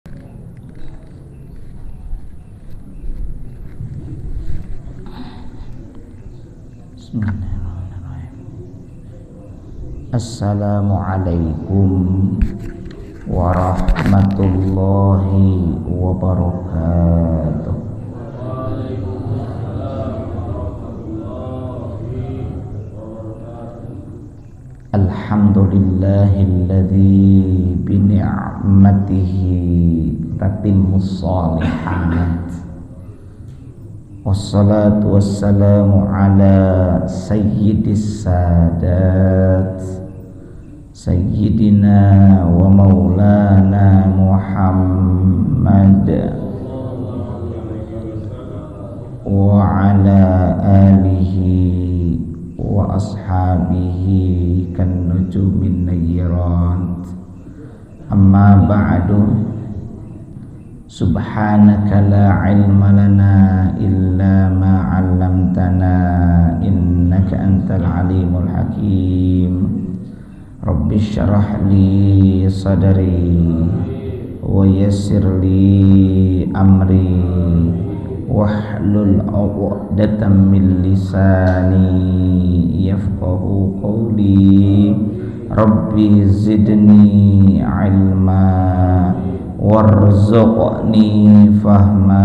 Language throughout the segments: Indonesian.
Bismillahirrahmanirrahim. Assalamualaikum warahmatullahi wabarakatuh. Alhamdulillahilladzi bi ni'matihi tatimmus shalihat. Wassalatu wassalamu ala sayyidis sadat sayyidina wa maulana Muhammad wa ala alihi wa ashabihi kan nujumin nayyirat. Amma ba'du. Subhanaka la ilma lana illa ma 'allamtana innaka antal alimul hakim. Rabbi syrah li sadri wa yassir li amri wahlul 'uqdatam min lisani yafqahu qawli. Rabbi zidni 'ilma warzuqni fahma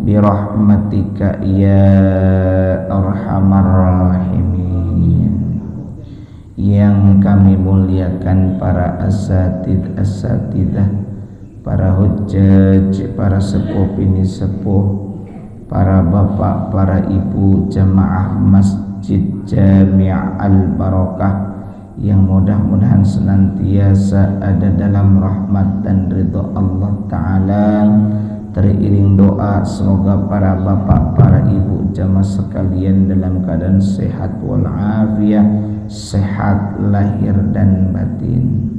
birahmatika ya arhamar rahimin. Yang kami muliakan para asatidah, para hujjaj, para sepuh bini sepuh, para bapak, para ibu jamaah Masjid Jami' Al-Barakah yang mudah-mudahan senantiasa ada dalam rahmat dan ridha Allah Ta'ala. Teriring doa semoga para bapak, para ibu jamaah sekalian dalam keadaan sehat walafiat, sehat lahir dan batin.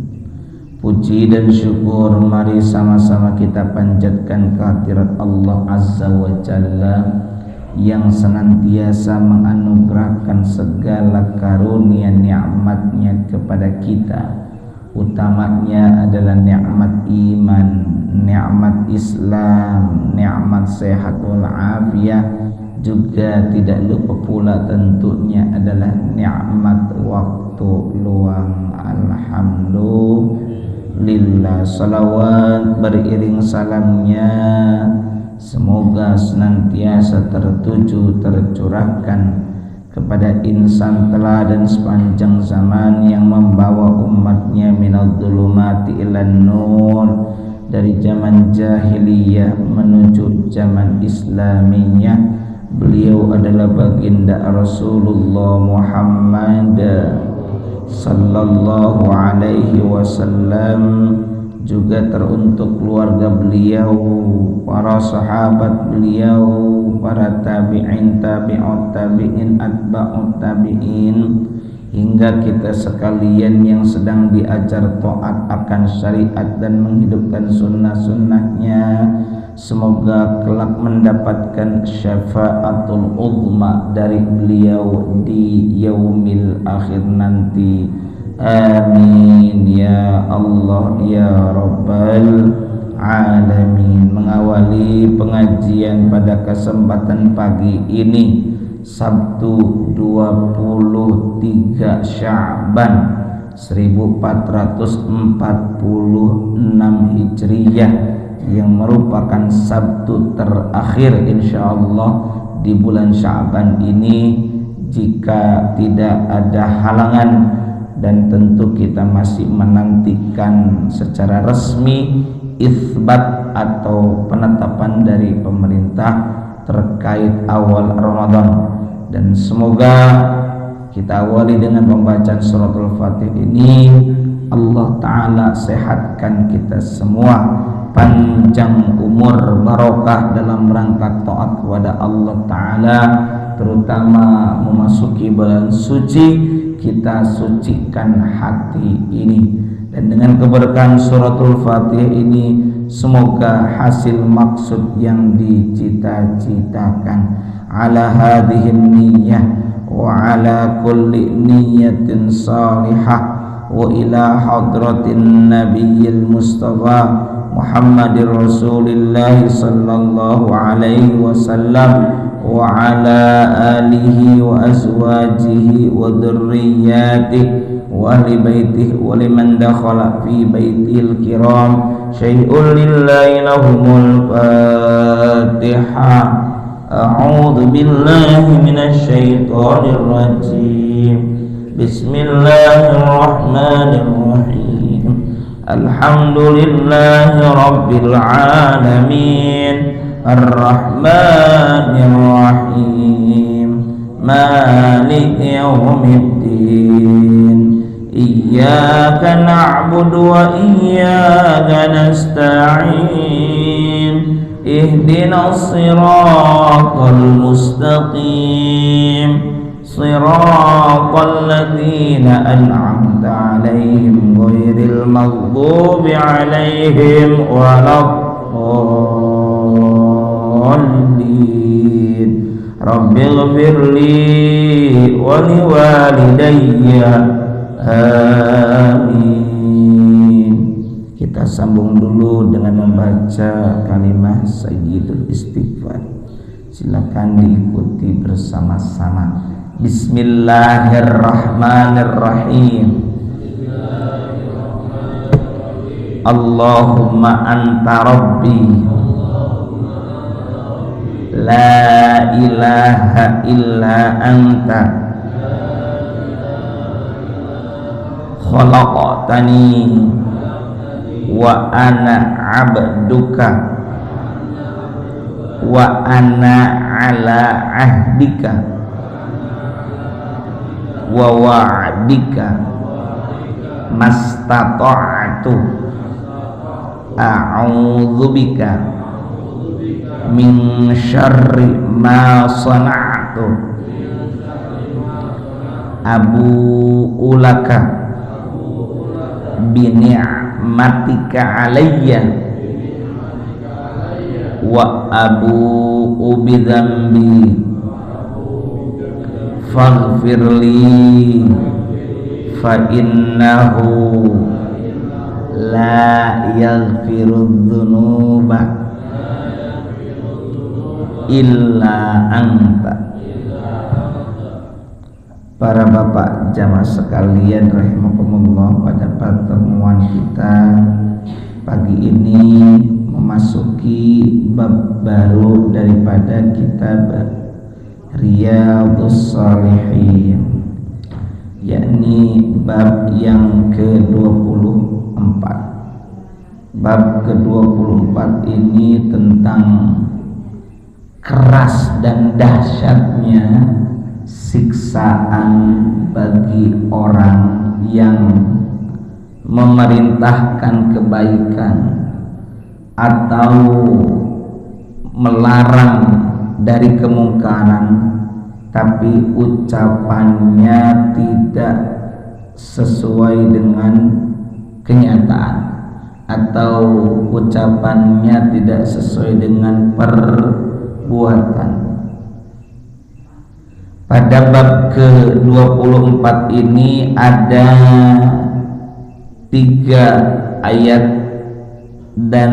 Puji dan syukur mari sama-sama kita panjatkan kehadirat Allah Azza wa Jalla yang senantiasa menganugerahkan segala karunia nikmatnya kepada kita. Utamanya adalah nikmat iman, nikmat Islam, nikmat sehat walafiat, juga tidak lupa pula tentunya adalah nikmat waktu luang. Alhamdulillah. Salawat beriring salamnya semoga senantiasa tercurahkan kepada insan teladan sepanjang zaman yang membawa umatnya minadh dhulumati ilan nur, dari zaman jahiliyah menuju zaman islamiyah. Beliau adalah baginda Rasulullah Muhammad sallallahu alaihi wasallam, juga teruntuk keluarga beliau, para sahabat beliau, para tabi'in, tabi'ut tabi'in, atba'ut tabi'in, hingga kita sekalian yang sedang diajar taat akan syariat dan menghidupkan sunnah-sunnahnya. Semoga kelak mendapatkan syafaatul uzma dari beliau di yaumil akhir nanti. Amin ya Allah ya Rabbal Alamin. Mengawali pengajian pada kesempatan pagi ini, Sabtu 23 Sya'ban 1446 Hijriyah, yang merupakan Sabtu terakhir insyaallah di bulan Sya'ban ini, jika tidak ada halangan. Dan tentu kita masih menantikan secara resmi itsbat atau penetapan dari pemerintah terkait awal Ramadan. Dan semoga kita awali dengan pembacaan suratul Fatih ini. Allah Ta'ala sehatkan kita semua, panjang umur, barokah dalam rangka taat kepada Allah Ta'ala, terutama memasuki bulan suci. Kita sucikan hati ini, dan dengan keberkahan suratul Fatih ini semoga hasil maksud yang dicita-citakan. Ala hadhihin niyyah wa ala kulli niyyatin salihah wa ila hadratin nabiyil mustafa Muhammadir Rasulillah sallallahu alaihi wasallam wa ala alihi wa azwajihi wa dhurriyyatihi wa ahli baitihi wa liman dakhala fi baitihil kiram syai'un lillahi lahumul Fatihah. A'udzu billahi minasy syaithanir rajim. Bismillahirrahmanirrahim. Alhamdulillahi rabbil alamin. Ar-Rahmanir Rahim. Maliki yaumiddin. Iyyaka na'budu wa iyyaka nasta'in. Ihdinas siratal mustaqim. Siratal ladzina an'amta 'alaihim ghairil maghdubi 'alaihim waladdallin. Rabbighfirli wa liwalidayya. Amin. Kita sambung dulu dengan membaca kalimat Sayyidul Istighfar. Silakan diikuti bersama-sama. Bismillahirrahmanirrahim. Allahumma anta rabbi la ilaha illa anta khalaqtani wa ana abduka wa ana ala ahdika wa wa'dika mastata'tu a'udzubika min syarri ma sana'tu abu'u laka bi ni'matika alayya wa abu'u bi dzambi faghfirli fa innahu la yaghfirudz dzunuba illa anta. Para bapak jamaah sekalian rahimakumullah, pada pertemuan kita pagi ini memasuki bab baru daripada kitab Riyadhus Shalihin, yakni bab yang ke-24. Bab ke-24 ini tentang keras dan dahsyatnya siksaan bagi orang yang memerintahkan kebaikan atau melarang dari kemungkaran, tapi ucapannya tidak sesuai dengan kenyataan atau ucapannya tidak sesuai dengan perbuatan. Pada bab ke-24 ini ada 3 ayat dan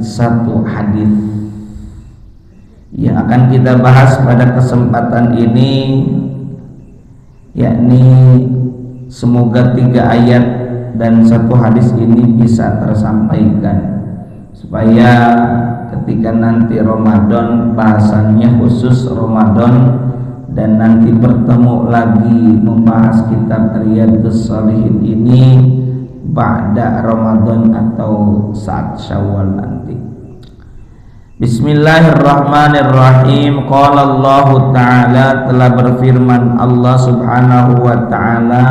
1 hadis yang akan kita bahas pada kesempatan ini, yakni semoga 3 ayat dan 1 hadis ini bisa tersampaikan supaya ketika nanti Ramadan, bahasannya khusus Ramadan, dan nanti bertemu lagi membahas kitab Riyadhus Shalihin ini ba'da Ramadan atau saat Syawal nanti. Bismillahirrahmanirrahim. Qala Allah Ta'ala, telah berfirman Allah Subhanahu wa Ta'ala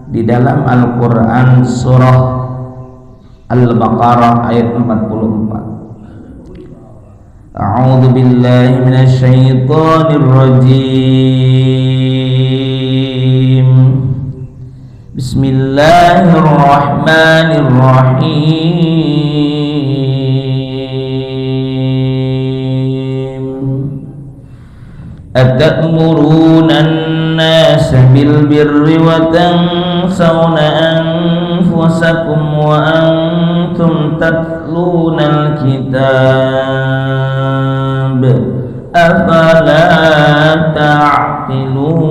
di dalam Al-Qur'an surah Al-Baqarah ayat 44. A'udzu billahi minasy syaithanir rajim. Bismillahirrahmanirrahim. Atamuruna an-nasa bil birri wa tansawna anfusakum wa antum tatluna tatlunal kitab afala ta'qilun.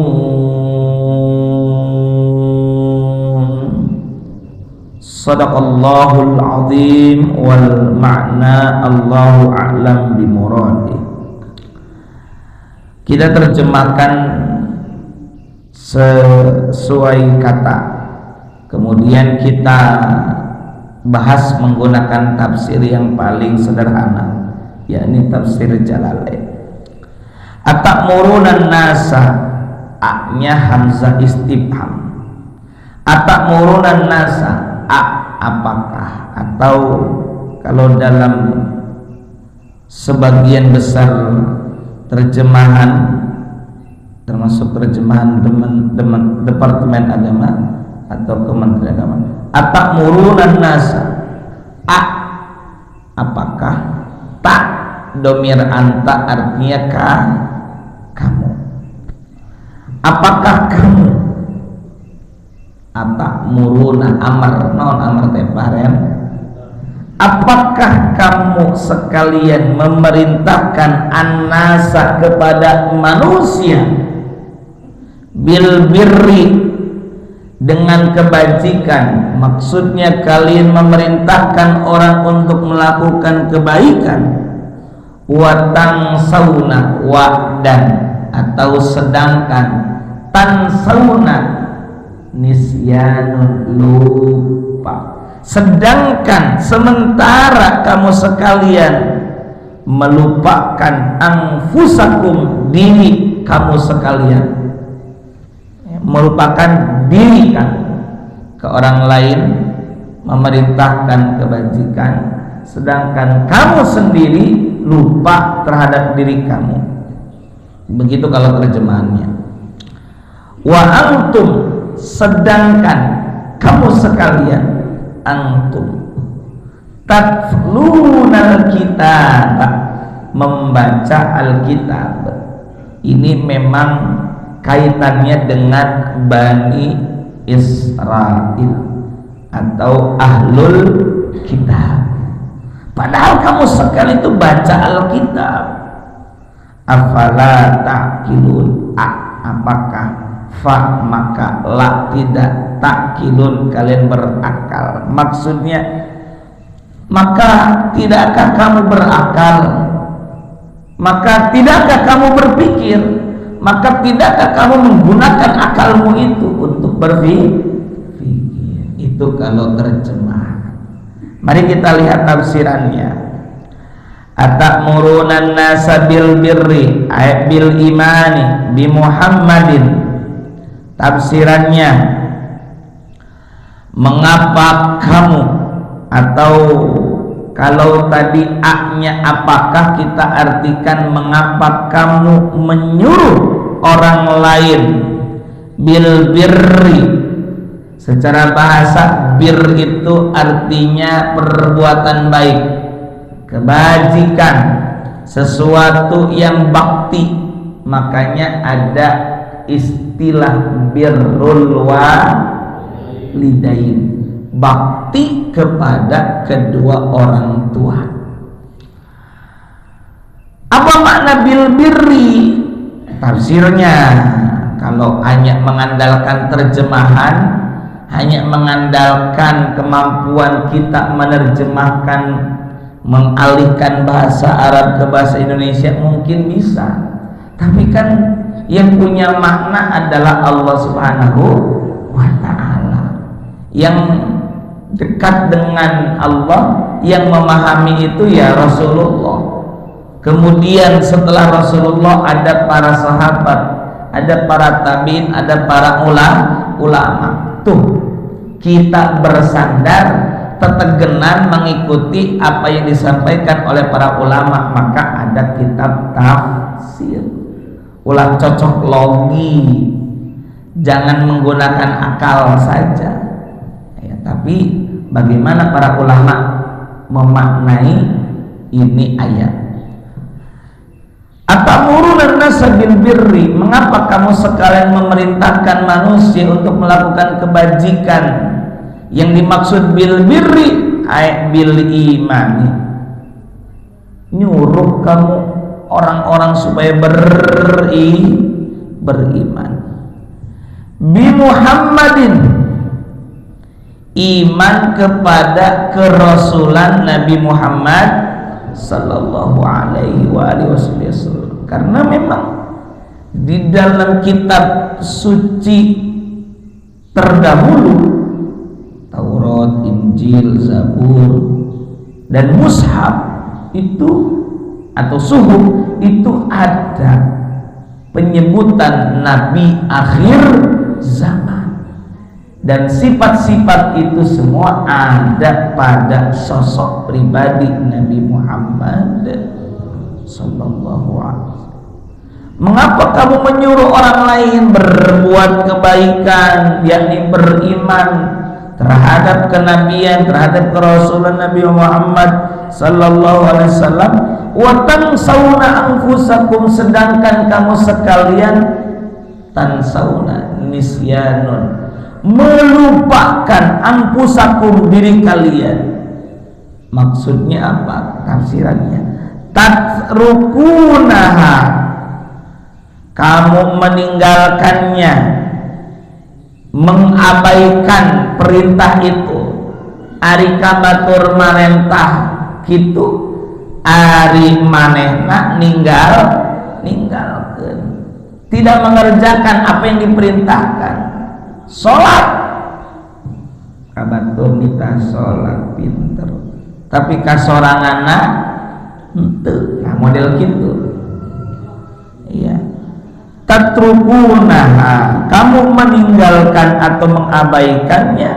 Sadaqallahul azim wal ma'na Allahu a'lam bimuradih. Kita terjemahkan sesuai kata, kemudian kita bahas menggunakan tafsir yang paling sederhana, yakni tafsir Jalalain. Atamuruna nasa, a-nya hamzah istifham. Atamuruna nasa, apakah, atau kalau dalam sebagian besar terjemahan, termasuk terjemahan Departemen Agama atau Kementerian Agama, atamuruna nasa, apakah, tak domir anta artinya kamu, apakah kamu, atamuruna amar non amar teparen, apakah kamu sekalian memerintahkan an-nasa kepada manusia bil birri dengan kebajikan, maksudnya kalian memerintahkan orang untuk melakukan kebaikan, watang sauna dan atau sedangkan tan sauna nisyanun lupa, sedangkan sementara kamu sekalian melupakan anfusakum diri kamu sekalian, melupakan diri kamu ke orang lain, memerintahkan kebajikan, sedangkan kamu sendiri lupa terhadap diri kamu. Begitu kalau terjemahannya. Wa antum, sedangkan kamu sekalian, antum tatlunal kitab, membaca Alkitab. Ini memang kaitannya dengan Bani Israel atau Ahlul Kitab. Padahal kamu sekali itu baca Alkitab. Afala ta'qilun, apakah, fa maka, la tidak, ta'qilun kalian berakal. Maksudnya, maka tidakkah kamu berakal, maka tidakkah kamu berpikir, maka tidakkah kamu menggunakan akalmu itu untuk berpikir. Itu kalau terjemah. Mari kita lihat tafsirannya. Atamuruna nasa bil birri ay bil imani bi Muhammadin. Tafsirannya, mengapa kamu, atau kalau tadi a-nya apakah, kita artikan mengapa kamu menyuruh orang lain bil birri. Secara bahasa, bir itu artinya perbuatan baik, kebajikan, sesuatu yang bakti. Makanya ada istilah birrul walidain, bakti kepada kedua orang tua. Apa makna bil birri? Tafsirnya, kalau hanya mengandalkan terjemahan, hanya mengandalkan kemampuan kita menerjemahkan, mengalihkan bahasa Arab ke bahasa Indonesia mungkin bisa, tapi kan yang punya makna adalah Allah Subhanahu wa ta'ala, yang dekat dengan Allah, yang memahami itu ya Rasulullah. Kemudian setelah Rasulullah ada para sahabat, ada para tabi'in, ada para ulama. Tuh, kita bersandar, tetegenan mengikuti apa yang disampaikan oleh para ulama, maka ada kitab tafsir. Ulah cocok logi, jangan menggunakan akal saja ya, tapi bagaimana para ulama memaknai ini ayat. Atamuruna nasa bil birri, mengapa kamu sekalian memerintahkan manusia untuk melakukan kebajikan? Yang dimaksud bil birri ay bil imani, nyuruh kamu orang-orang supaya beriman bi Muhammadin, iman kepada kerasulan Nabi Muhammad sallallahu alaihi wasallam. Karena memang di dalam kitab suci terdahulu, Taurat, Injil, Zabur, dan Mushaf itu atau Suhuf itu ada penyebutan Nabi akhir zaman, dan sifat-sifat itu semua ada pada sosok pribadi Nabi Muhammad sallallahu alaihi wasallam. Mengapa kamu menyuruh orang lain berbuat kebaikan, yakni beriman terhadap kenabian, terhadap kerasulan Nabi Muhammad sallallahu alaihi wasallam, wa tansawna anfusakum, sedangkan kamu sekalian tansawna nisyanun, melupakan anfusakum, diri kalian. Maksudnya apa? Tafsirannya tatrukunaha, kamu meninggalkannya, mengabaikan perintah itu. Ari kabatur marentah kitu, ari manehna ninggalkeun, tidak mengerjakan apa yang diperintahkan. Sholat, kabatur nita sholat pinter, tapi kasoranganna henteu. Nah, model gitu. Iya. Tatrukunaha, kamu meninggalkan atau mengabaikannya.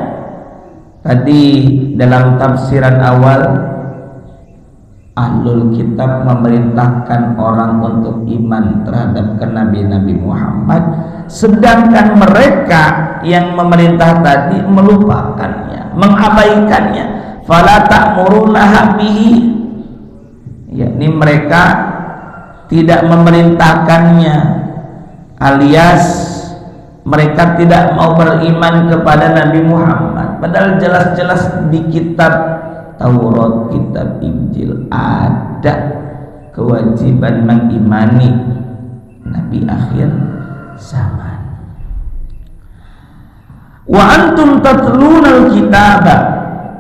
Tadi dalam tafsiran awal, Ahlul Kitab memerintahkan orang untuk iman terhadap Nabi Muhammad, sedangkan mereka yang memerintah tadi melupakannya, mengabaikannya. Fala ta'murunaha bihi, yakni mereka tidak memerintahkannya, alias mereka tidak mau beriman kepada Nabi Muhammad, padahal jelas-jelas di kitab Taurat, kitab Injil ada kewajiban mengimani Nabi akhir zaman. Wa antum tatlunal kitaba,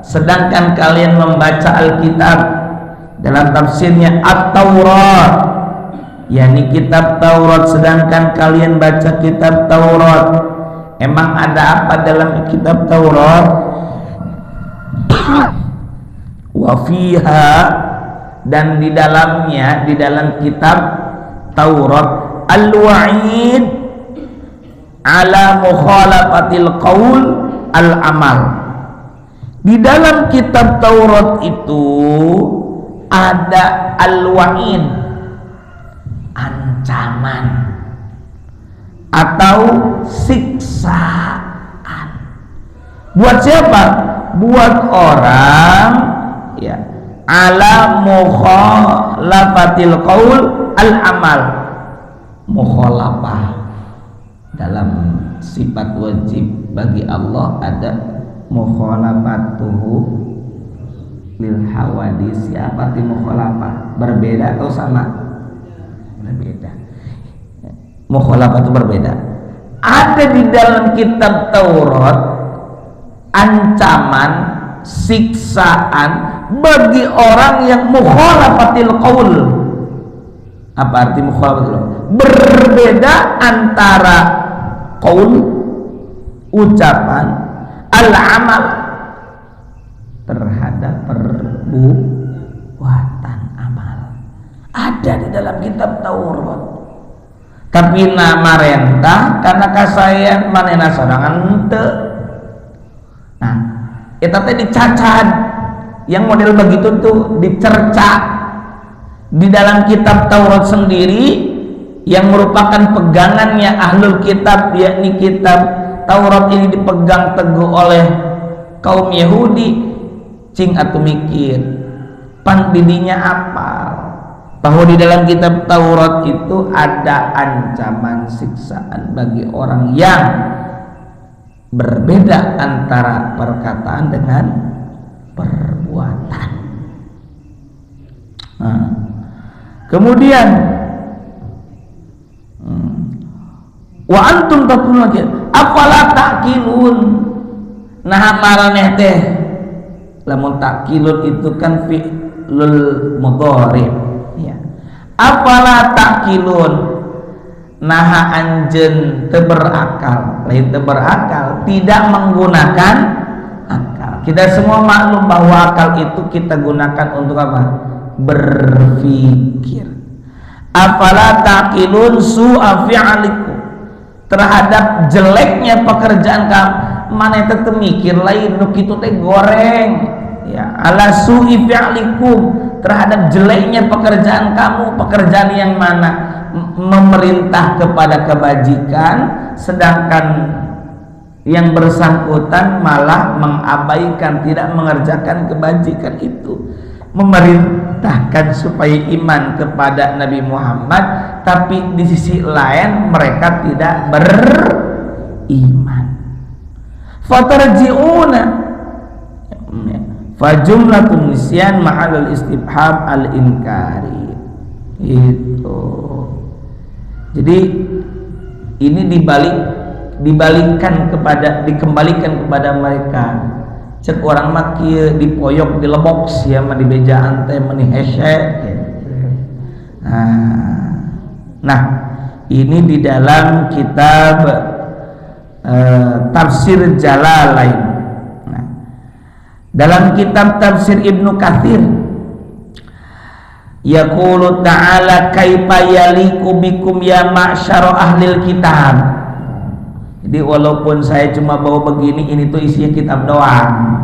sedangkan kalian membaca Alkitab. Dalam tafsirnya At-Taurat, yakni kitab Taurat, sedangkan kalian baca kitab Taurat. Emang ada apa dalam kitab Taurat? Wa fiha, dan di dalamnya, di dalam kitab Taurat, al-wa'id ala mukhalafatil qaul al-amal. Di dalam kitab Taurat itu ada al-wa'id, ancaman atau siksaan. Buat siapa? Buat orang ya ala mukhalafatil qaul al-amal. Mukhalafah dalam sifat wajib bagi Allah ada mukhalafatuhu lil hawadis. Apa arti mukhalafah? Berbeda atau sama? Berbeda. Mukhalafah itu berbeda. Ada di dalam kitab Taurat ancaman, siksaan bagi orang yang mukhalafatil qaul. Apa arti mukhalafatil qaul? Berbeda antara qaul, ucapan, al-amal, terhadap perbuatan amal. Ada di dalam kitab Taurat. Tapi nama rentah karena kasayan manena sorangan henteu. Nah, eta teh dicacad. Yang model begitu tuh dicerca di dalam kitab Taurat sendiri yang merupakan pegangannya Ahlul Kitab, yakni kitab Taurat ini dipegang teguh oleh kaum Yahudi. Cing atuh mikir pan didinya apa bahwa di dalam kitab Taurat itu ada ancaman siksaan bagi orang yang berbeda antara perkataan dengan perbuatan. Nah, kemudian wa antum taqulun lagi afala ta'qilun. Nah maraneh teh lamun ta'qilun itu kan fi'lul mudhari ya. Afala ta'qilun, naha anjeun teu berakal, lain teu berakal, tidak menggunakan akal. Kita semua maklum bahwa akal itu kita gunakan untuk apa? Berpikir. Afala taqilun su'a fi'alikum, terhadap jeleknya pekerjaan kamu. Mana teu mikir lain nu kitu teh goreng ya. Ala su'i fi'alikum, terhadap jeleknya pekerjaan kamu. Pekerjaan yang mana? Memerintah kepada kebajikan, sedangkan yang bersangkutan malah mengabaikan, tidak mengerjakan kebajikan itu. Memerintahkan supaya iman kepada Nabi Muhammad, tapi di sisi lain mereka tidak beriman. Fatarji'una fajumlatun nisyan ma'al istifham al-inkari. Itu. Jadi ini dikembalikan kepada mereka. Cek orang mah kieu dipoyok di lebok sia mah di bejaan teh meni hese. Nah, ini di dalam kitab Tafsir Jalalain. Nah, dalam kitab Tafsir Ibnu Katsir yaqulu ta'ala kaifa yaliqu bikum ya ma'syara ahlil kitab. Jadi walaupun saya cuma bawa begini, ini tuh isinya kitab doang.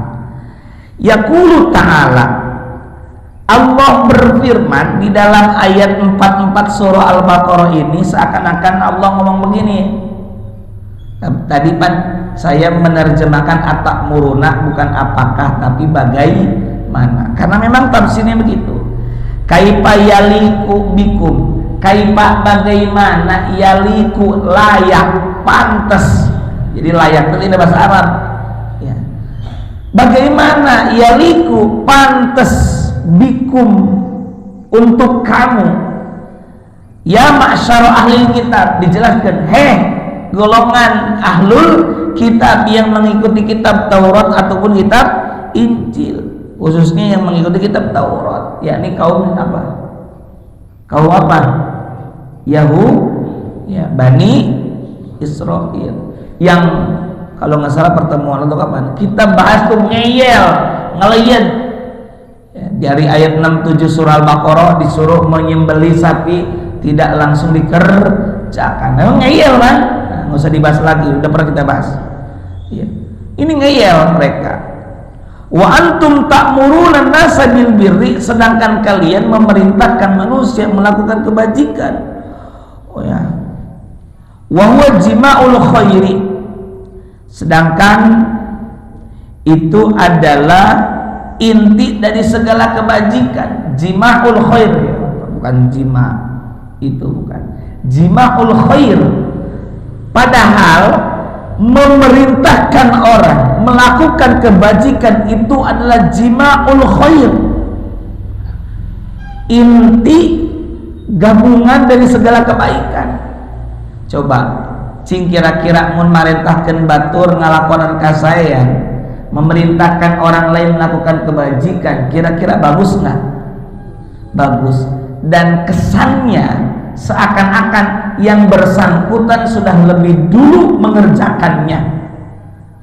Yaqulu ta'ala, Allah berfirman di dalam ayat 44 surah Al-Baqarah ini, seakan-akan Allah ngomong begini. Tadi kan saya menerjemahkan atakmuruna bukan apakah, tapi bagaimana, karena memang tafsirnya begitu. Kaifa yaliqu bikum, kaifa bagaimana, yaliqu layak, pantas. Jadi layak itu ini bahasa Arab ya. Bagaimana yaliqu pantas bikum untuk kamu ya ma'syara ahli kitab, dijelaskan golongan ahlul kitab yang mengikuti kitab Taurat ataupun kitab Injil, khususnya yang mengikuti kitab Taurat, yakni kaum apa? Kaum apa? Ya, Bani Israel. Yang kalau nggak salah pertemuan untuk kapan? Kita bahas tuh ngeyel, ngeleyet. Ya, dari ayat 67 surah Al-Baqarah disuruh menyembelih sapi tidak langsung dikerjakan. Memang ngeyel kan? Nggak usah dibahas lagi, udah pernah kita bahas ya. Ini ngeyel mereka. Wa antum ta'muruna an-nasa bil birri, sedangkan kalian memerintahkan manusia melakukan kebajikan. Oh ya. Wa huwa jima'ul khairi, sedangkan itu adalah inti dari segala kebajikan. Jima'ul khair, bukan jima, itu bukan jima'ul khair. Padahal memerintahkan orang melakukan kebajikan itu adalah jima'ul khair, inti gabungan dari segala kebaikan. Coba cing kira-kira mun marentahkeun batur ngalakonan kasayan, memerintahkan orang lain melakukan kebajikan, kira-kira bagus nggak? Bagus. Dan kesannya seakan-akan yang bersangkutan sudah lebih dulu mengerjakannya,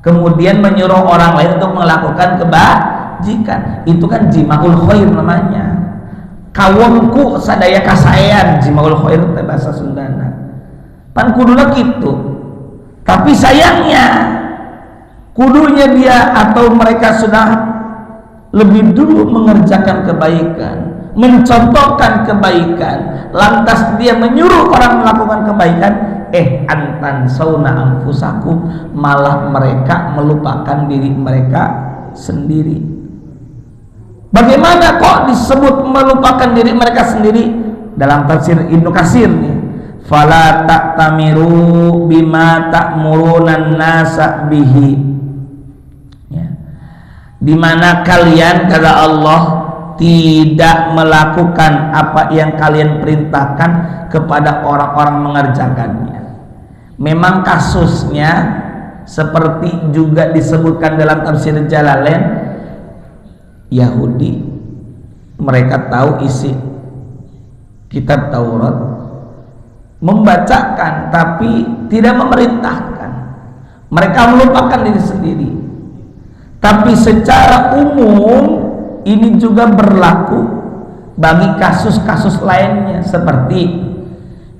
kemudian menyuruh orang lain untuk melakukan kebajikan. Itu kan jima'ul khair namanya. Kawengku sadaya kasayan, jima'ul khair teh bahasa Sundana. Pan kuduna gitu. Tapi sayangnya kudunya dia atau mereka sudah lebih dulu mengerjakan kebaikan, mencontohkan kebaikan, lantas dia menyuruh orang melakukan kebaikan, antan sauna anfusakum, malah mereka melupakan diri mereka sendiri. Bagaimana kok disebut melupakan diri mereka sendiri? Dalam tafsir Ibnu Katsir nih, fala ta'tamiru bima ta'murunan nasa bihi ya. di mana kalian, kata Allah, tidak melakukan apa yang kalian perintahkan kepada orang-orang mengerjakannya. Memang kasusnya seperti juga disebutkan dalam tafsir Jalalain, Yahudi mereka tahu isi kitab Taurat, membacakan tapi tidak memerintahkan, mereka melupakan diri sendiri. Tapi secara umum ini juga berlaku bagi kasus-kasus lainnya, seperti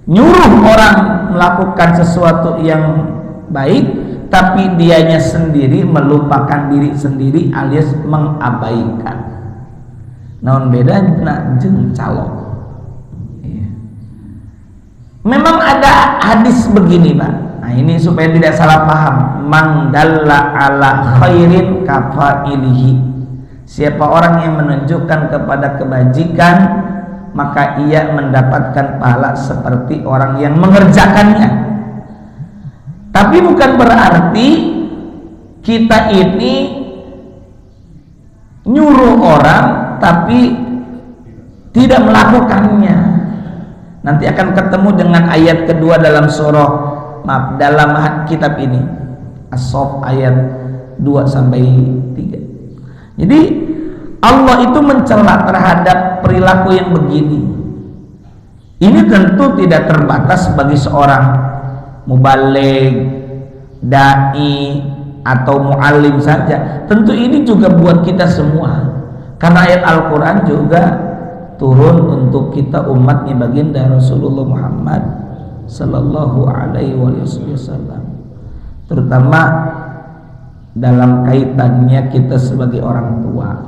nyuruh orang melakukan sesuatu yang baik tapi dianya sendiri melupakan diri sendiri alias mengabaikan. Naon beda jeung calok. Memang ada hadis begini, Pak. Nah, ini supaya tidak salah paham. Man dalla ala khairin kafailihi. Siapa orang yang menunjukkan kepada kebajikan, maka ia mendapatkan pahala seperti orang yang mengerjakannya. Tapi bukan berarti kita ini nyuruh orang tapi tidak melakukannya. Nanti akan ketemu dengan ayat kedua dalam dalam kitab ini, As-Saff ayat 2-3. Jadi Allah itu mencela terhadap perilaku yang begini. Ini tentu tidak terbatas bagi seorang mubaligh, dai atau muallim saja. Tentu ini juga buat kita semua. Karena ayat Al-Quran juga turun untuk kita umatnya baginda Rasulullah Muhammad sallallahu alaihi wasallam, terutama dalam kaitannya kita sebagai orang tua.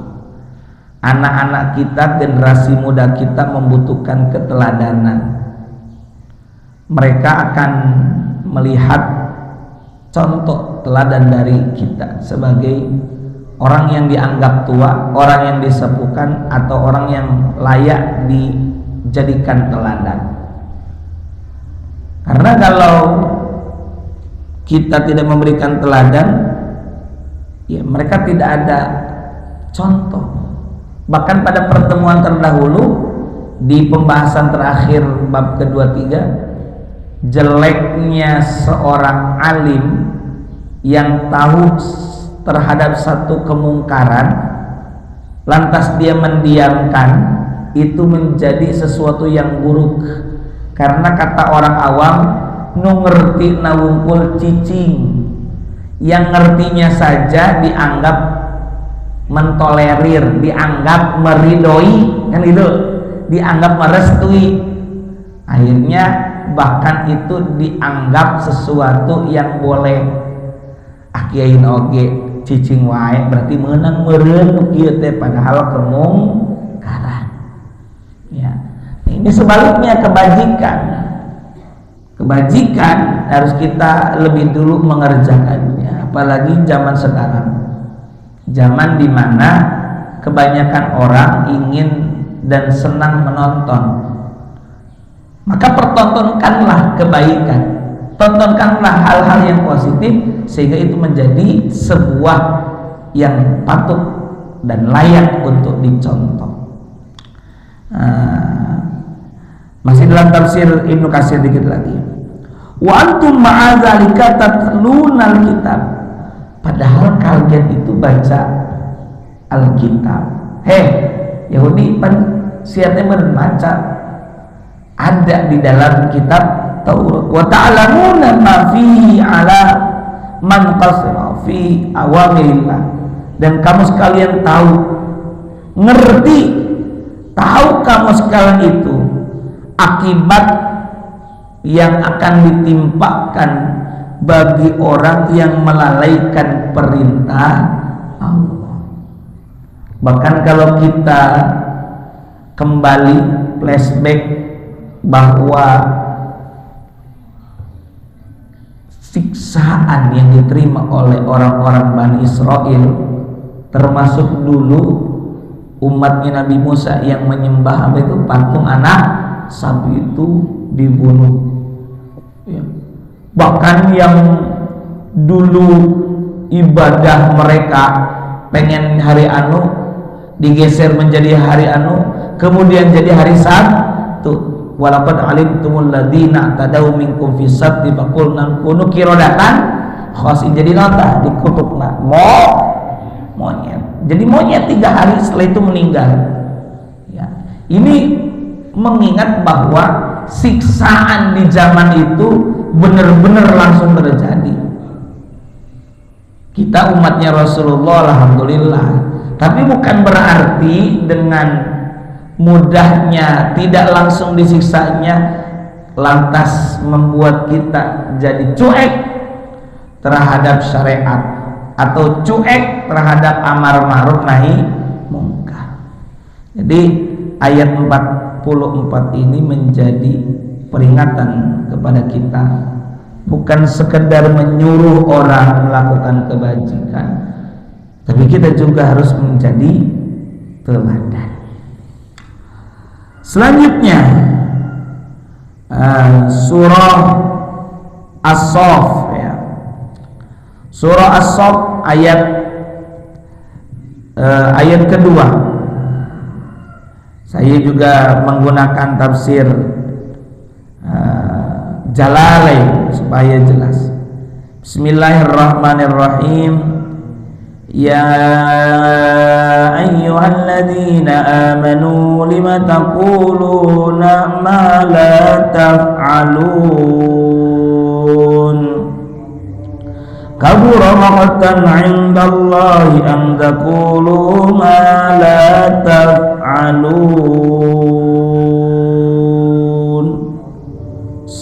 Anak-anak kita, generasi muda kita membutuhkan keteladanan. Mereka akan melihat contoh teladan dari kita sebagai orang yang dianggap tua, orang yang disepuhkan, atau orang yang layak dijadikan teladan. Karena kalau kita tidak memberikan teladan, ya mereka tidak ada contoh. Bahkan pada pertemuan terdahulu di pembahasan terakhir bab ke-23, jeleknya seorang alim yang tahu terhadap satu kemungkaran lantas dia mendiamkan, itu menjadi sesuatu yang buruk. Karena kata orang awam, nu ngerti na wungkul cicing, yang ngertinya saja dianggap mentolerir, dianggap meridoi, kan itu, dianggap merestui. Akhirnya bahkan itu dianggap sesuatu yang boleh. Kiai oge cicing wae berarti menang meureun kieu teh, padahal kemungkaran. Ya. Ini sebaliknya kebajikan harus kita lebih dulu mengerjakannya, apalagi zaman sekarang. Zaman dimana kebanyakan orang ingin dan senang menonton. Maka pertontonkanlah kebaikan, tontonkanlah hal-hal yang positif, sehingga itu menjadi sebuah yang patut dan layak untuk dicontoh. Masih dalam tafsir Ibnu Katsir dikit lagi. Wa antum ma'adzalika tatlunal kitab. Padahal kalian itu baca Alkitab. Yahudi pan siatnya membaca, ada di dalam kitab Taurat. Wa ta'lamuna ma fihi ala man qasara fi awamirillah. Dan kamu sekalian tahu, ngerti, tahu kamu sekalian itu akibat yang akan ditimpakan bagi orang yang melalaikan perintah Allah. Bahkan kalau kita kembali flashback bahwa siksaan yang diterima oleh orang-orang Bani Israel, termasuk dulu umatnya Nabi Musa yang menyembah apa itu, patung anak sapi, itu dibunuh. Ya. Bahkan yang dulu ibadah mereka pengen hari anu digeser menjadi hari anu, kemudian jadi hari Sabtu. Walaqad alimtumul ladzina tadaw minkum fi sabti faqulna kunu qiradatan khasin, jadi nota dikutukna monyet. Jadi monyet 3 hari setelah itu meninggal. Ya. Ini mengingat bahwa siksaan di zaman itu benar-benar langsung terjadi. Kita umatnya Rasulullah, alhamdulillah. Tapi bukan berarti dengan mudahnya tidak langsung disiksanya lantas membuat kita jadi cuek terhadap syariat atau cuek terhadap amar ma'ruf nahi mungkar. Jadi ayat 44 ini menjadi peringatan kepada kita, bukan sekedar menyuruh orang melakukan kebajikan, tapi kita juga harus menjadi teladan. Selanjutnya surah As-Saff ya. Surah As-Saff ayat kedua. Saya juga menggunakan tafsir Jalalain supaya jelas. Bismillahirrahmanirrahim. Ya ayyuhalladzina amanu lima taquluna ma la taf'alun kabura maqtan 'indallahi an taqulu ma la taf'alun.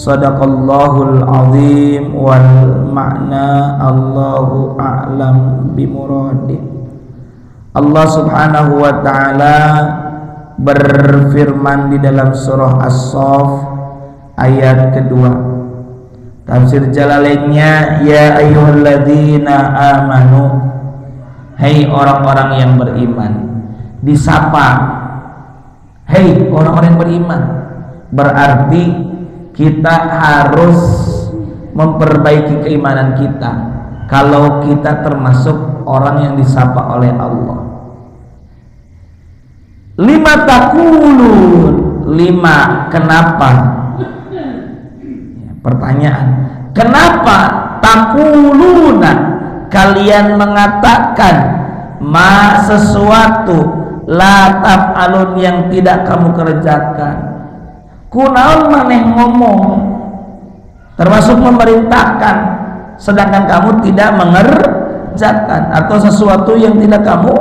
Sadaqallahul azim wal makna Allahu a'lam bimuradih. Allah subhanahu wa ta'ala berfirman di dalam surah As-Saff ayat kedua. Tafsir Jalalainnya, ya ayyuhalladzina amanu, hai orang-orang yang beriman. Disapa, hai orang-orang yang beriman, berarti kita harus memperbaiki keimanan kita kalau kita termasuk orang yang disapa oleh Allah. Lima taqulun, 5 kenapa? Pertanyaan, kenapa taquluna kalian mengatakan ma sesuatu la taf'alun yang tidak kamu kerjakan? Kunaon maneh ngomong termasuk memerintahkan sedangkan kamu tidak mengerjakan, atau sesuatu yang tidak kamu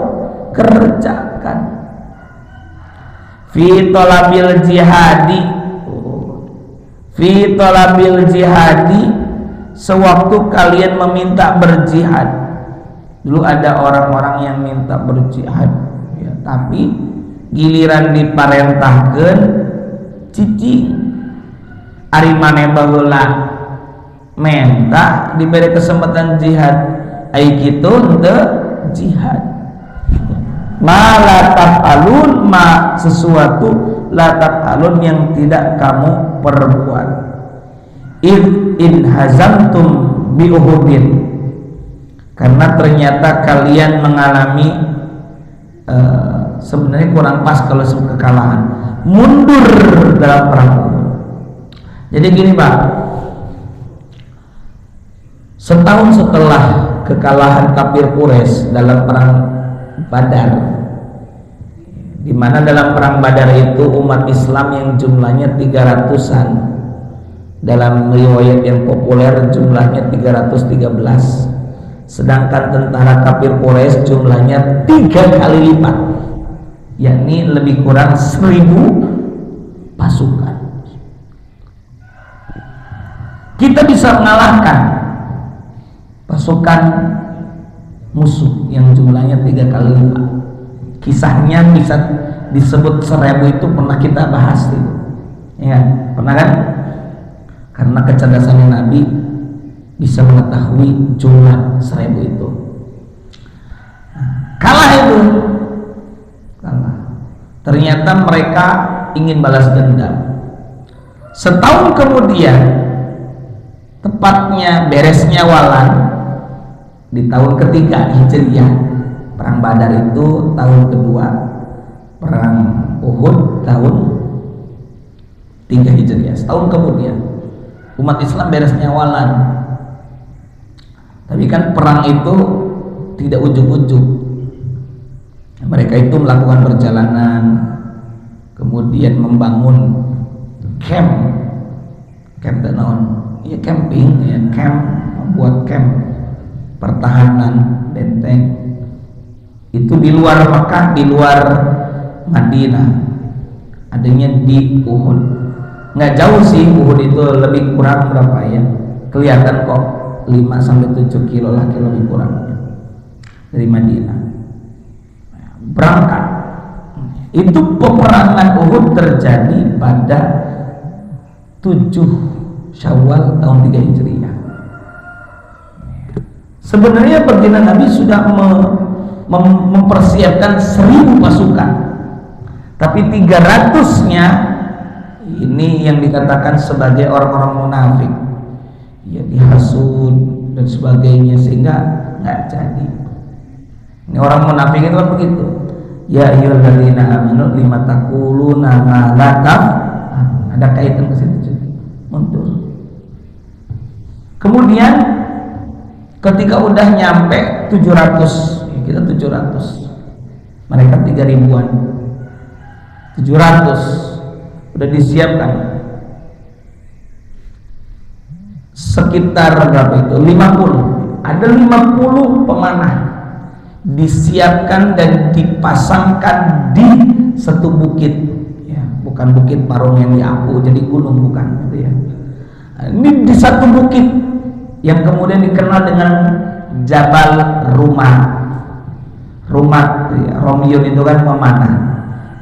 kerjakan. Fi talabil jihadi, fi talabil jihadi, sewaktu kalian meminta berjihad. Dulu ada orang-orang yang minta berjihad ya, tapi giliran diparentahkeun cici ari maneh baheula menta diberi kesempatan jihad ai kitu teu jihad. Ma la taf'alun, ma sesuatu la taf'alun yang tidak kamu perbuat. In hazamtum bi uhudin, karena ternyata kalian mengalami sebenarnya kurang pas kalau sebut kekalahan, mundur dalam perang. Jadi gini Pak, setahun setelah kekalahan kafir Quraisy dalam perang Badar, di mana dalam perang Badar itu umat Islam yang jumlahnya 300-an, dalam riwayat yang populer jumlahnya 313, sedangkan tentara kafir Quraisy jumlahnya 3 kali lipat, yakni lebih kurang 1000 pasukan. Kita bisa mengalahkan pasukan musuh yang jumlahnya 3 kali lipat. Kisahnya bisa disebut 1000, itu pernah kita bahas itu, ya pernah kan? Karena kecerdasannya Nabi bisa mengetahui jumlah 1000 itu. Kalah itu, kalah. Ternyata mereka ingin balas dendam. Setahun kemudian, tepatnya beresnya Walan di tahun ketiga Hijriyah Perang Badar itu tahun kedua, perang Uhud tahun 3 Hijriah, setahun kemudian. Umat Islam beres nyawalan. Tapi kan perang itu tidak ujuk-ujuk. Mereka itu melakukan perjalanan, kemudian membangun camp ya camping, ya camp, membuat camp pertahanan benteng itu di luar Makkah, di luar Madinah, adanya di Uhud. Nggak jauh sih Uhud itu, lebih kurang berapa ya, kelihatan kok 5-7 kilo lah, kilo lebih kurang dari Madinah. Berangkat. Itu peperangan Uhud terjadi pada 7 Syawal tahun 3 Hijriah. Sebenarnya baginda Nabi sudah mempersiapkan 1000 pasukan, tapi 300-nya ini yang dikatakan sebagai orang-orang munafik, ya dihasut dan sebagainya, sehingga nggak jadi. Ini orang munafik itu begitu. Ya ayyuhalladzina amanu lima taquluna ma la taf'alun. Ada kaitan ke situ juga. Mundur. Kemudian ketika udah nyampe 700, ya kita 700, mereka 3000-an, 700 udah disiapkan. Sekitar berapa itu? 50. Ada 50 pemanah disiapkan dan dipasangkan di satu bukit, ya, bukan bukit Parung yang diapu jadi gunung, bukan gitu ya. Ini di satu bukit yang kemudian dikenal dengan Jabal Rumah. Ya, Romyun itu kan pemanah.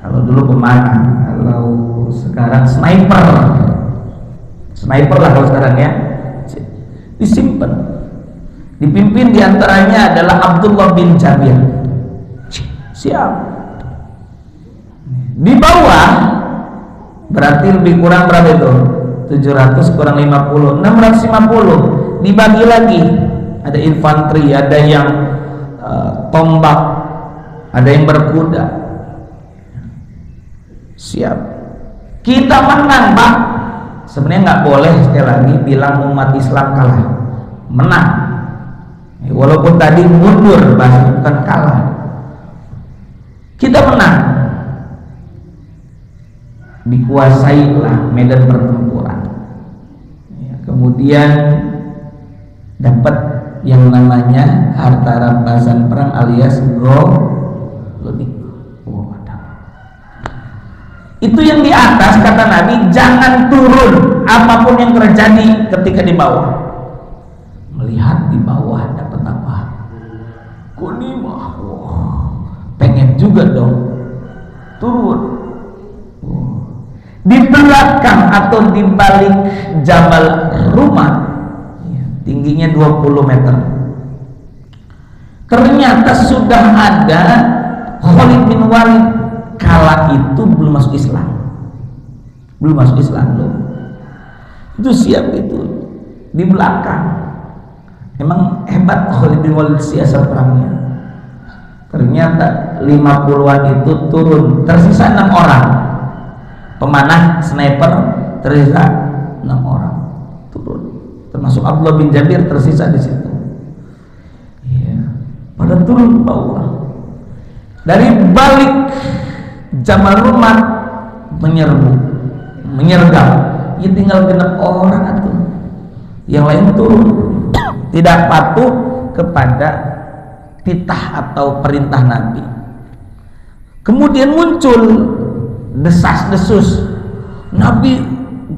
Kalau dulu pemanah, kalau sekarang sniper lah kalau sekarang ya. Disimpan. Dipimpin diantaranya adalah Abdullah bin Jabir. Siap. Di bawah berarti lebih kurang berapa itu? 700 kurang 50, 650. Dibagi lagi. Ada infanteri, ada yang tombak, ada yang berkuda. Siap. Kita menang, Pak. Sebenarnya nggak boleh sekali lagi bilang umat Islam kalah. Menang. Walaupun tadi mundur, bahasa bukan kalah. Kita menang. Dikuasailah medan pertempuran. Ya, kemudian dapat yang namanya harta rampasan perang alias ghanimah. Itu yang di atas, kata Nabi, jangan turun apapun yang terjadi ketika di bawah. Melihat di bawah dapat apa? Ghanimah. Pengen juga dong turun. Di belakang atau di balik Jabal Rumah, tingginya 20 meter, ternyata sudah ada Khalid bin Walid. Kala itu belum masuk Islam, loh. Itu siap itu di belakang. Emang hebat Khalid bin Walid siasat perangnya. Ternyata 50-an itu turun, tersisa 6 orang. Pemanah sniper tersisa 6 orang turun, termasuk Abdullah bin Jabir tersisa di situ. Ya, pada turun ke bawah. Dari balik Jabal Rumah menyergap. Ya tinggal 6 orang itu. Yang lain turun, tidak patuh kepada titah atau perintah Nabi. Kemudian muncul desas-desus, Nabi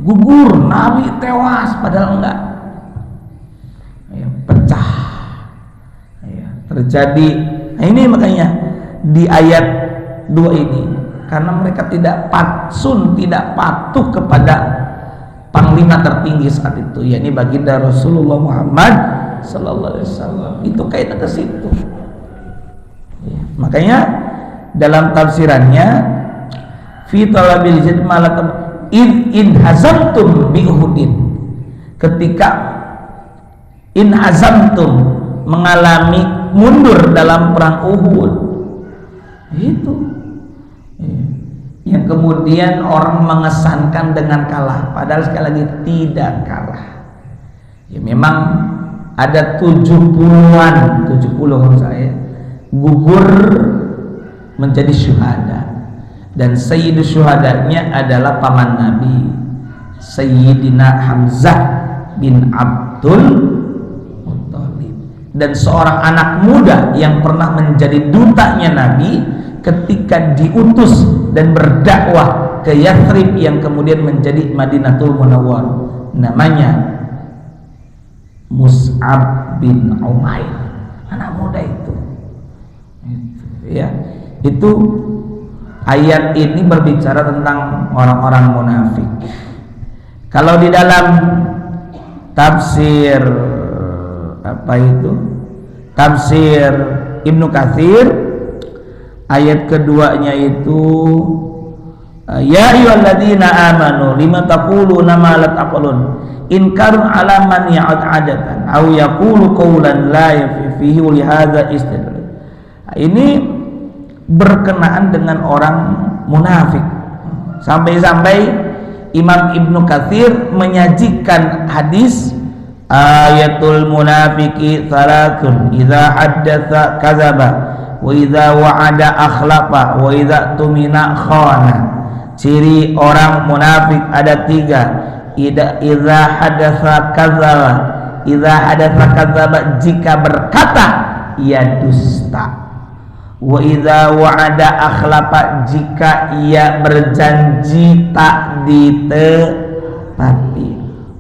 gugur, Nabi tewas, padahal enggak. Ya, pecah. Ya, terjadi. Nah, ini makanya di ayat 2 ini, karena mereka tidak patuh kepada panglima tertinggi saat itu, yakni baginda Rasulullah Muhammad sallallahu alaihi wasallam. Itu kaitan ke situ. Ya, makanya dalam tafsirannya fi talabil jid malakum in hazamtum bi Uhudin, ketika in hazamtum mengalami mundur dalam perang Uhud. Itu yang kemudian orang mengesankan dengan kalah, padahal sekali lagi tidak kalah. Ya memang ada 70-an, 70 menurut saya gugur menjadi syuhada, dan sayyidus syuhadanya adalah paman Nabi Sayyidina Hamzah bin Abdul Muttalib, dan seorang anak muda yang pernah menjadi dutanya Nabi ketika diutus dan berdakwah ke Yathrib yang kemudian menjadi Madinatul Munawwarah, namanya Mus'ab bin Umair, anak muda itu ya. Itu ayat ini berbicara tentang orang-orang munafik. Kalau di dalam tafsir tafsir Ibnu Katsir, ayat keduanya itu ya ayyuhalladzina amanu lima taquluna ma la taqulun inkarun ala man ya'ud adatan aw yaqulu qawlan la yafihi li hadza istidlal. Ini berkenaan dengan orang munafik, sampai-sampai Imam Ibnu Katsir menyajikan hadis ayatul munafiki salatun idza haddatsa kadzaba wa idza wa'ada akhlafa wa idza tumina khana. Ciri orang munafik ada 3. Idza hadatsa kadzaba, jika berkata ia dusta. Wa idza wa'ada akhlafa, jika ia berjanji tak ditepati.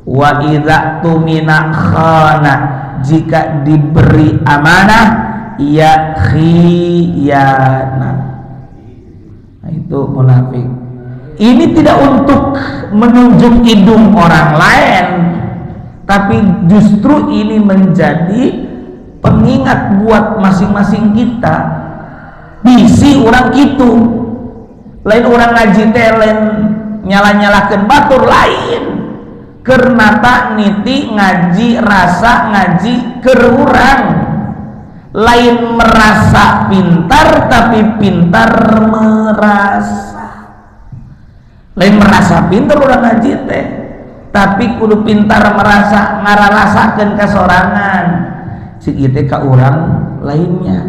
Wa idza tumina khana, jika diberi amanah ia khianat. Nah, itu munafik. Ini tidak untuk menunjuk hidung orang lain, tapi justru ini menjadi pengingat buat masing-masing kita. Bisi orang itu lain orang ngaji teh, lain nyala-nyalakeun batur lain, karena tak niti ngaji rasa ngaji keur urang, lain merasa pintar tapi pintar merasa. Lain merasa pintar orang ngaji teh, tapi kudu pintar merasa ngararasakeun kasorangan. Cik ieu teh ka urang lainnya,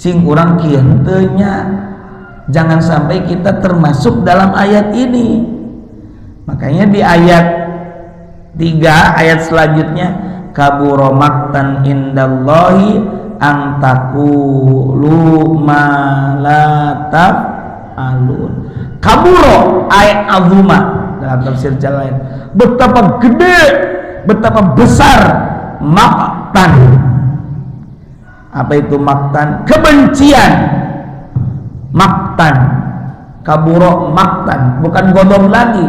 cing urang kieu teu nya. Jangan sampai kita termasuk dalam ayat ini. Makanya di ayat 3 ayat selanjutnya, kabura maqtan indallahi an taqulu ma la taf'alun. Kaburo ayat azuma dalam tafsir Jalain, betapa gede, betapa besar maqtan. Apa itu maqtan? Kebencian. Maqtan, kaburo maqtan, bukan godom lagi.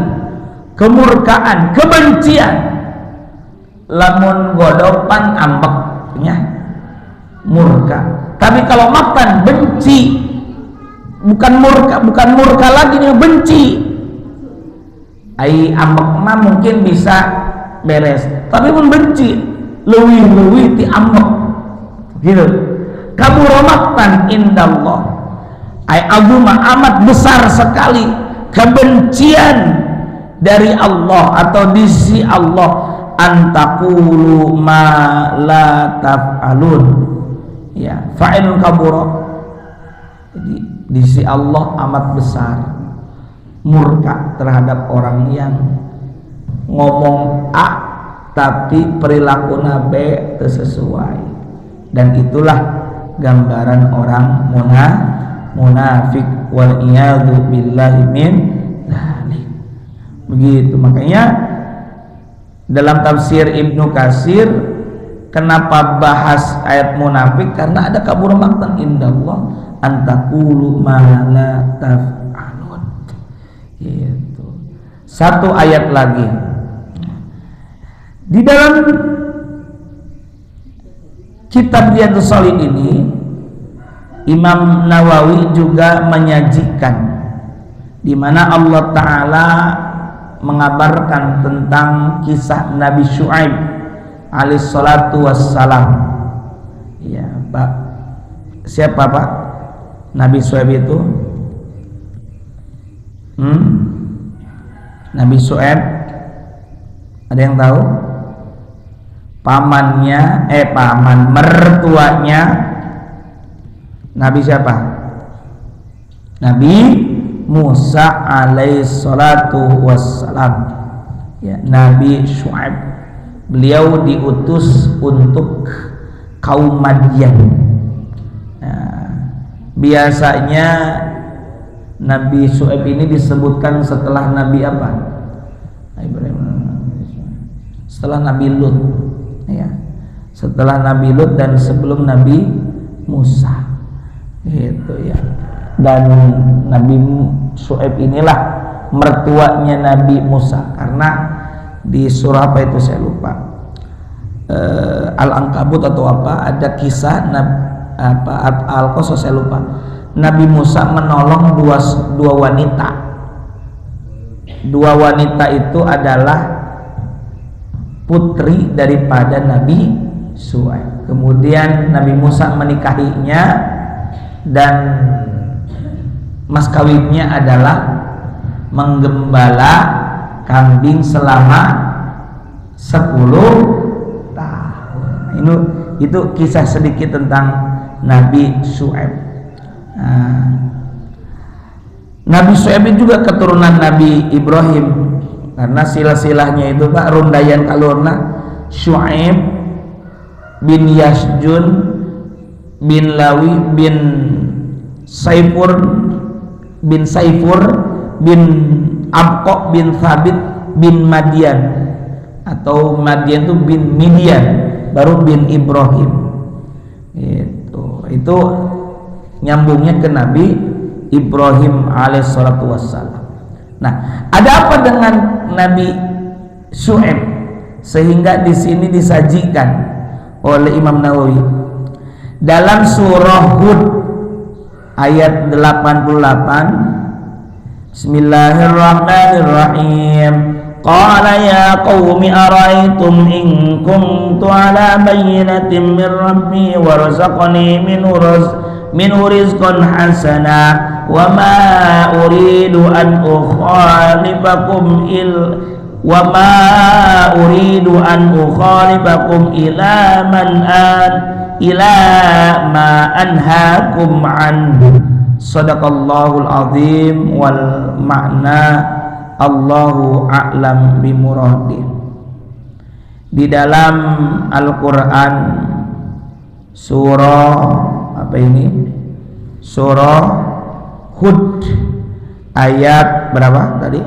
Kemurkaan, kebencian. Lamun godopan ambeknya murka. Tapi kalau maqtan benci. Bukan murka lagi, nih benci. Ai ambek mah mungkin bisa beres, tapi pun benci leuwih ti ambek gitu. Kabura maqtan indallah, ai agama amat besar sekali kebencian dari Allah atau di sisi Allah, antaqulu ma la taf'alun. Ya, fa'ilun kabura. Jadi di sisi Allah amat besar murka terhadap orang yang ngomong A tapi perilakunya B sesuai, dan itulah gambaran orang munafik wal iyadu billahi min dzalik. Begitu, makanya dalam tafsir Ibnu Katsir kenapa bahas ayat munafik, karena ada kabur maqtan indallah antaqulu ma la taf'alun. Gitu. Satu ayat lagi di dalam kitab Riyadhus Shalihin ini, Imam Nawawi juga menyajikan di mana Allah Ta'ala mengabarkan tentang kisah Nabi Syuaib alaihissalatu wassalam. Ya, Pak, siapa Pak Nabi Syuaib itu? Nabi Syuaib, ada yang tahu? Paman mertuanya Nabi siapa? Nabi Musa alaihi salatu wassalam, ya, Nabi Syuaib. Beliau diutus untuk kaum Madian. Nah, biasanya Nabi Syuaib ini disebutkan setelah Nabi apa? Setelah Nabi Lut, ya. Setelah Nabi Lut dan sebelum Nabi Musa, gitu ya. Dan Nabi Syuaib inilah mertuanya Nabi Musa, karena di surah apa itu saya lupa, Al-Ankabut atau apa, ada kisah Al-Qasas saya lupa. Nabi Musa menolong dua wanita. Dua wanita itu adalah putri daripada Nabi Syuaib. Kemudian Nabi Musa menikahinya dan mas kawinnya adalah menggembala kambing selama 10 tahun. Itu kisah sedikit tentang Nabi Syuaib. Nabi Syuaib juga keturunan Nabi Ibrahim, karena silsilahnya itu Pak rundayan kalurna Syuaib bin Yasjun bin Lawi bin Saifur bin Abqa bin Thabit bin Madian, atau Madian itu bin Midian, baru bin Ibrahim. Itu nyambungnya ke Nabi Ibrahim alaihissalatu wassalam. Nah, ada apa dengan Nabi Syuaib sehingga di sini disajikan oleh Imam Nawawi dalam surah Hud ayat 88. Bismillahirrahmanirrahim. Qala ya qaumi araitum in kuntu ala bayyinatin min rabbi warzaqani minhu rizqan hasana wa ma uridu an ukhalifakum ila ma anhaakum anhu. Sadaqallahul azim wal ma'na Allahu a'lam bimuradi. Di dalam Al-Qur'an surah apa ini? Surah Hud ayat berapa tadi?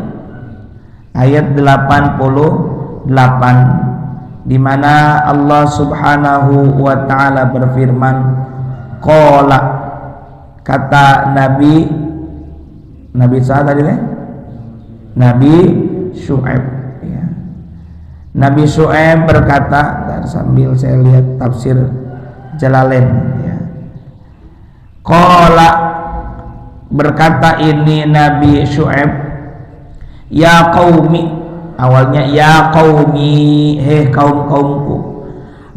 Ayat 88, di mana Allah Subhanahu wa taala berfirman, qala, kata Nabi siapa tadi nih? Nabi Syuaib, ya. Nabi Syuaib berkata, sambil saya lihat tafsir Jalalain, ya. Qala, berkata ini Nabi Syuaib, ya qaumi, awalnya ya qaumi, hei kaum-kaumku,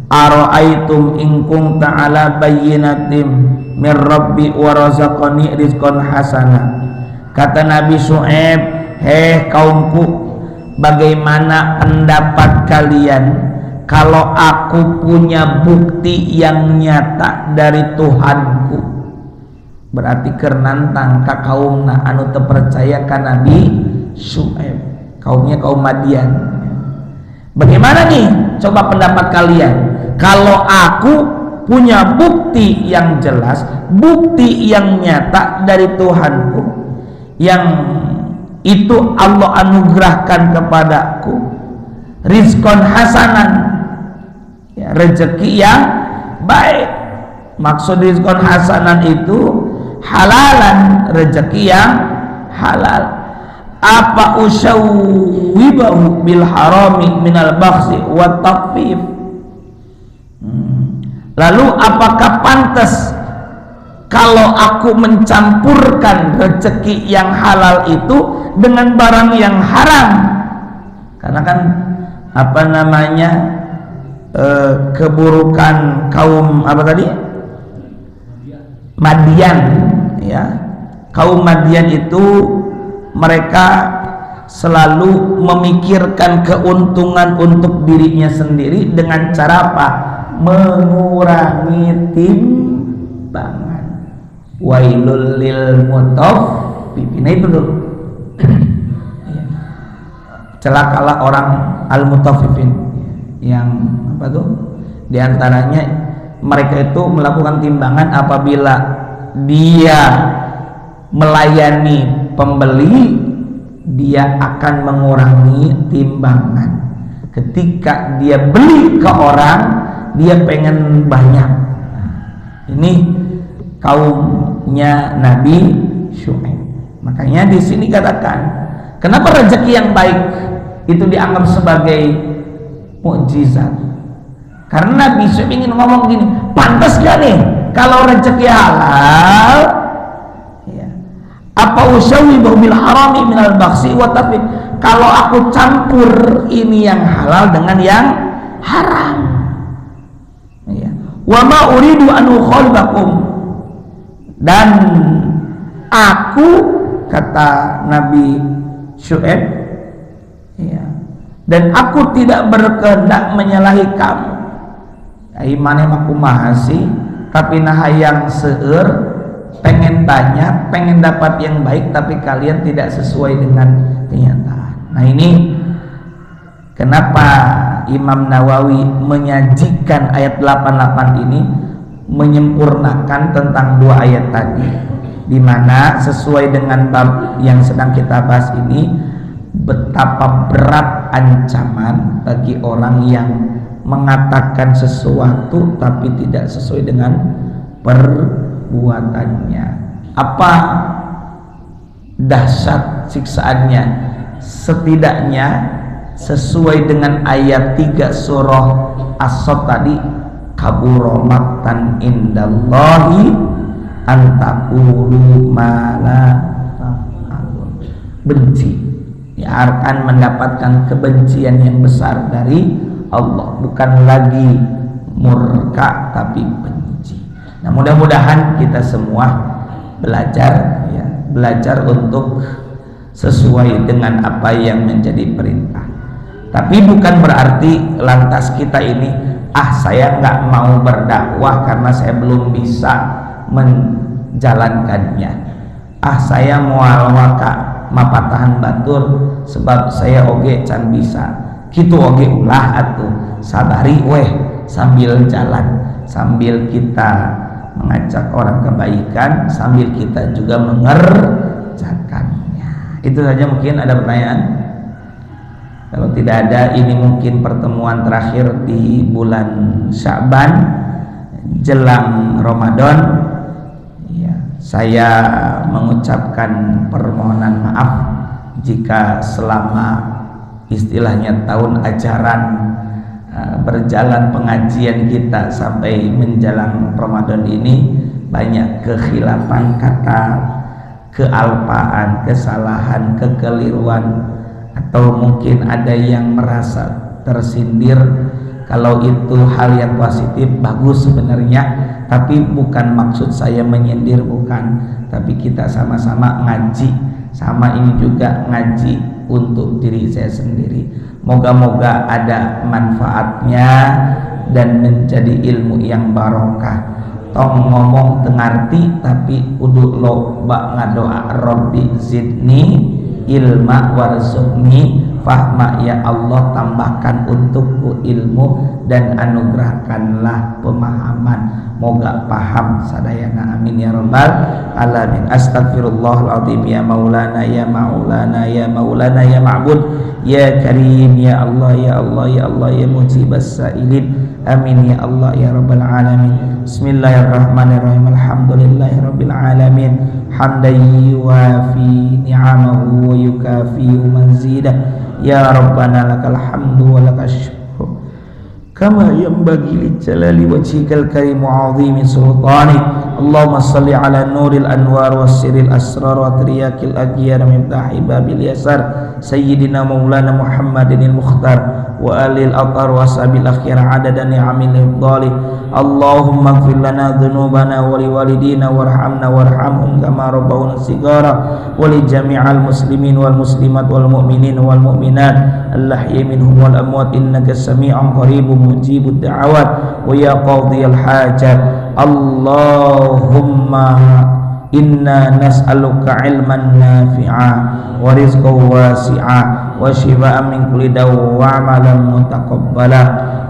ara'aitum in kunta ala bayyinatin min rabbi wa razaqani rizqan hasana. Kata Nabi Syuaib, hei kaumku, bagaimana pendapat kalian kalau aku punya bukti yang nyata dari Tuhanku? Berarti kernantang ka kaumna anu teu percaya ka Nabi Syuaib, kaumnya kaum Madian. Bagaimana nih coba pendapat kalian kalau aku punya bukti yang jelas, bukti yang nyata dari Tuhanku, yang itu Allah anugerahkan kepadaku, rizqan hasanan, ya, rezeki yang baik. Maksud rizqan hasanan itu halalan, rezeki yang halal. Apa usawwibahu bil harami minal bakhsi wa taqfif. Lalu apakah pantas kalau aku mencampurkan rezeki yang halal itu dengan barang yang haram? Karena kan apa namanya, keburukan kaum apa tadi, Madian, ya, kaum Madian itu mereka selalu memikirkan keuntungan untuk dirinya sendiri dengan cara apa? Mengurangi timbangan. Wailul lil mutaffifin, itu dulu. Celakalah orang al-mutaffifin, yang apa tuh? Di antaranya mereka itu melakukan timbangan apabila dia melayani pembeli, dia akan mengurangi timbangan. Ketika dia beli ke orang, dia pengen banyak. Ini kaumnya Nabi Syuaib. Makanya di sini katakan, kenapa rezeki yang baik itu dianggap sebagai mukjizat? Karena Nabi Syuaib ingin ngomong gini, pantas gak nih kalau rezeki halal? Apa usyawibahu bil harami minal baksi wa tafiq, kalau aku campur ini yang halal dengan yang haram, ya. Wa ma uridu an ukhalifakum, dan aku, kata Nabi Syuaib, ya, dan aku tidak berkehendak menyalahi kamu. Imane aku mahasi tapi nah yang seueur, pengen banyak, pengen dapat yang baik, tapi kalian tidak sesuai dengan kenyataan. Nah ini kenapa Imam Nawawi menyajikan ayat 88 ini, menyempurnakan tentang dua ayat tadi, di mana sesuai dengan bab yang sedang kita bahas ini, betapa berat ancaman bagi orang yang mengatakan sesuatu tapi tidak sesuai dengan perbuatannya. Apa dahsyat siksaannya? Setidaknya sesuai dengan ayat 3 surah As-Sadd tadi, kabura maqtan indallahi an taqulu ma la taf'alun. Benci, ya, akan mendapatkan kebencian yang besar dari Allah, bukan lagi murka tapi benci. Nah, mudah-mudahan kita semua belajar, ya, belajar untuk sesuai dengan apa yang menjadi perintah. Tapi bukan berarti lantas kita ini, saya nggak mau berdakwah karena saya belum bisa menjalankannya. Saya mau waka mapatahan batur sebab saya oge can bisa. Kitu oge ulah atuh, sabari weh sambil jalan, sambil kita mengajak orang kebaikan, sambil kita juga mengerjakannya. Itu saja, mungkin ada pertanyaan. Kalau tidak ada, ini mungkin pertemuan terakhir di bulan Sya'ban jelang Ramadan. Ya, saya mengucapkan permohonan maaf jika selama istilahnya tahun ajaran berjalan pengajian kita sampai menjelang Ramadan ini banyak kekhilafan kata, kealpaan, kesalahan, kekeliruan, atau mungkin ada yang merasa tersindir. Kalau itu hal yang positif, bagus sebenarnya, tapi bukan maksud saya menyindir, bukan, tapi kita sama-sama ngaji, sama ini juga ngaji untuk diri saya sendiri. Moga-moga ada manfaatnya dan menjadi ilmu yang barokah. Tong ngomong tengarti tapi kudu loba ngadoa, Rabbi zidni ilma warzuqni fahma, ya Allah tambahkan untukku ilmu dan anugerahkanlah pemahaman. Moga paham sadayana, amin ya rabbal alamin. Astagfirullahaladzim, ya maulana ya maulana ya maulana ya ma'bud ya karim, ya Allah ya Allah ya Allah ya mujibas sa'ilin, amin ya Allah ya rabbal alamin. Bismillahirrahmanirrahim. Alhamdulillahi rabbil alamin, hamdan yuwafi ni'amahu wa yukafi'u manzidah. Ya rabbana lakal hamdu wa lakal syukru kama yanbaghi li jalali wajhikal karim wa 'azimi sultanik. Allahumma salli ala nuril anwar wassiril asrar wa triyakil aghyar miftahi babil yasar sayyidina maulana Muhammadinil mukhtar wa alil athar wa sabil akhir adada ni'amil ifdali. Allahumma ighfir lana dhunubana wa liwalidina warhamna warhamhum kama rabbawna sigara wa li jami'al muslimin wal muslimat wal mu'minin wal mu'minat al-ahyi minhum wal amwat innaka sami'un qaribun mujibud da'awat wa ya qadhiyal hajat. Allahumma inna nas'aluka ilman nafi'a wa rizqan wasi'a wa shifaa'an min kulli dawa wa amalan mutaqabbala.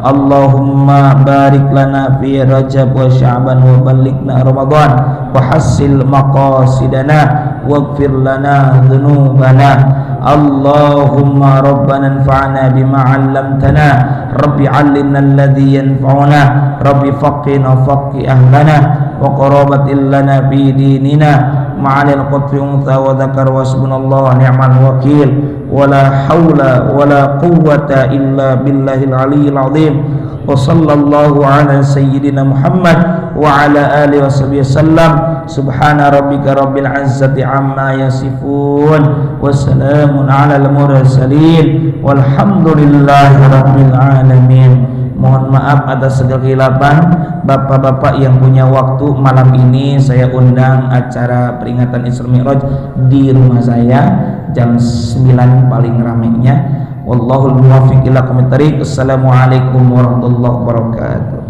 Allahumma barik lana fi Rajab wa Sya'ban wa ballighna Ramadan wa hassil maqasidana waghfir lana dhunubana. Allahumma rabbana anfa'na bima 'allamtana rabbi 'allimna alladhi yanfa'una rabbi faqina faqi ahlana wa qarabatil lana fi dinina ma'alil qutfi untha wa dhakar wa subhanallah ni'mal wakil wala hawla wala quwwata illa billahil aliyyil azim. Wa sallallahu ala sayyidina Muhammad wa ala alihi wa sahbihi wasallam. Subhana rabbika rabbil izzati amma yasifun wa salamun ala al mursalin walhamdulillahi rabbil alamin. Mohon maaf atas segala kehilafan. Bapak-bapak yang punya waktu malam ini saya undang acara peringatan Isra Mi'raj di rumah saya jam 9 paling ramainya. Wallahul muwaffiq ila aqwamit thariq. Assalamualaikum warahmatullahi wabarakatuh.